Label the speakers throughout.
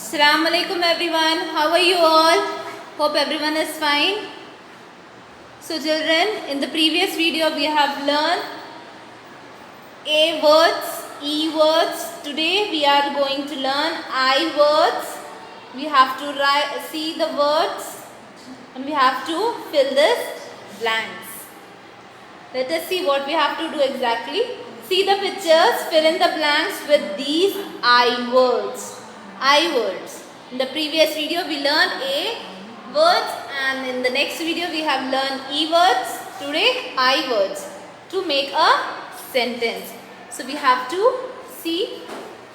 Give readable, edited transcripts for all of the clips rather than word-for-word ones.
Speaker 1: Assalamu alaikum everyone. How are you all? Hope everyone is fine. So children, in the previous video we have learned A words, E words. Today we are going to learn I words. We have to see the words and we have to fill this blanks. Let us see what we have to do exactly. See the pictures, fill in the blanks with these I words. I words. In the previous video we learned A words and in the next video we have learned E words. Today I words to make a sentence. So we have to see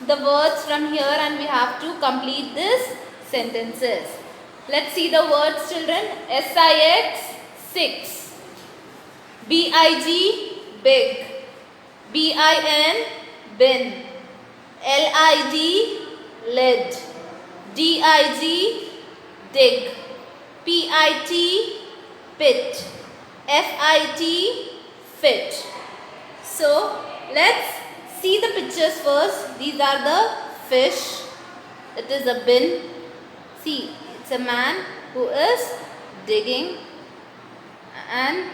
Speaker 1: the words from here and we have to complete these sentences. Let's see the words children. SIX 6, BIG big, BIN bin, LID lid, DIG dig, PIT pit, FIT fit. So let's see the pictures first. These are the fish. It is a bin. See, it's a man who is digging and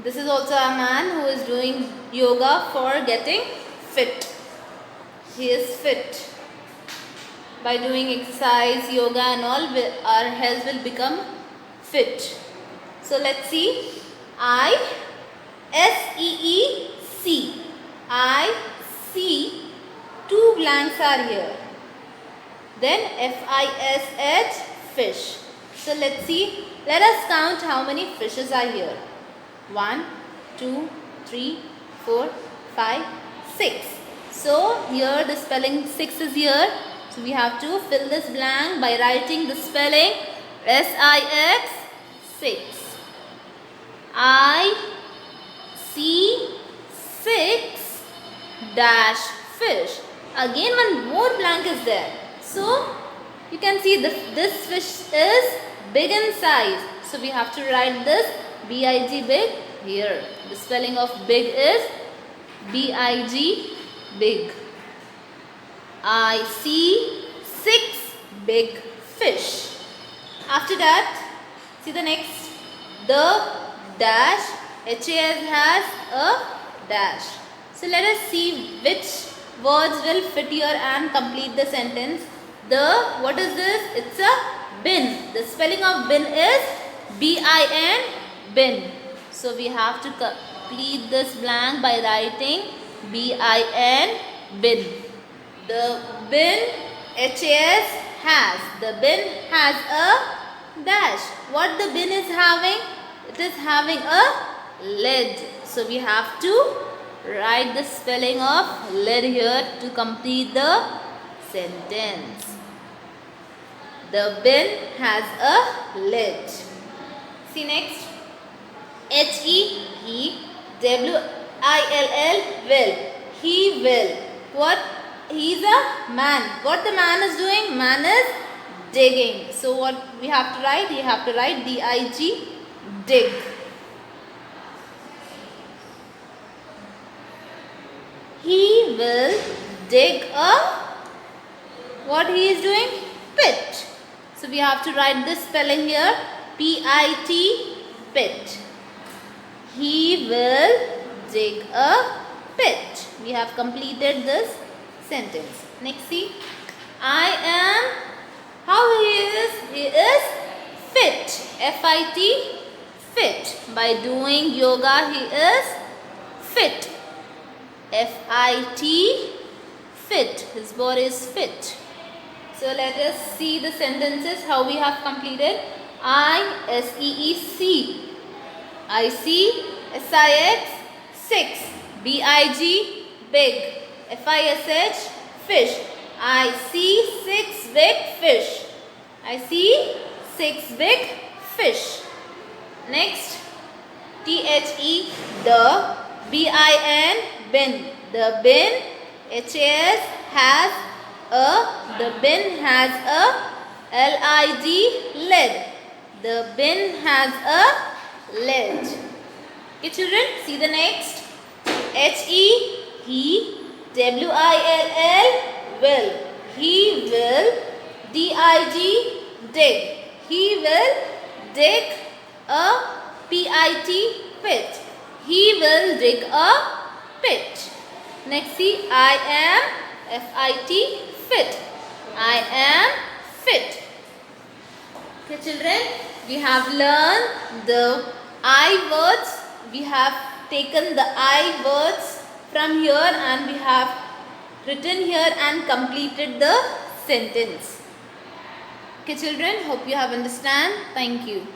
Speaker 1: this is also a man who is doing yoga for getting fit. He is fit. By doing exercise, yoga and all, our health will become fit. So let's see. SEEC. I see. Two blanks are here. Then FISH fish. So let's see. Let us count how many fishes are here. 1, 2, 3, 4, 5, 6. So here the spelling 6 is here. So we have to fill this blank by writing the spelling SIX 6. I see 6 dash fish. Again one more blank is there. So you can see this fish is big in size. So we have to write this BIG big here. The spelling of big is BIG big. I see 6 big fish. After that, see the next. The dash HAS has a dash. So let us see which words will fit here and complete the sentence. What is this? It's a bin. The spelling of bin is BIN bin. So we have to complete this blank by writing BIN bin. The bin HAS has. The bin has a dash. What the bin is having? It is having a lid. So we have to write the spelling of lid here to complete the sentence. The bin has a lid. See next. HEWILL will. He will. What? He is a man. What the man is doing? Man is digging. So what we have to write? You have to write DIG dig. He will dig a, what he is doing? Pit. So we have to write this spelling here, PIT pit. He will dig a pit. We have completed this sentence. Next see. I am, how he is? He is fit. FIT fit. By doing yoga he is fit. FIT fit. His body is fit. So let us see the sentences how we have completed. SEEC. I see SIX 6. BIG big. FISH fish. I see 6 big fish. I see 6 big fish. Next. THE the. BIN bin. The bin HAS has a. The bin has a. LID lid. The bin has a lid. Okay children, see the next. HE he. WILL will. He will dig dig. He will dig a pit pit. He will dig a pit. Next see I am fit fit. I am fit. Okay children, we have learned the I words. We have taken the I words from here and we have written here and completed the sentence. Okay children, hope you have understand. Thank you.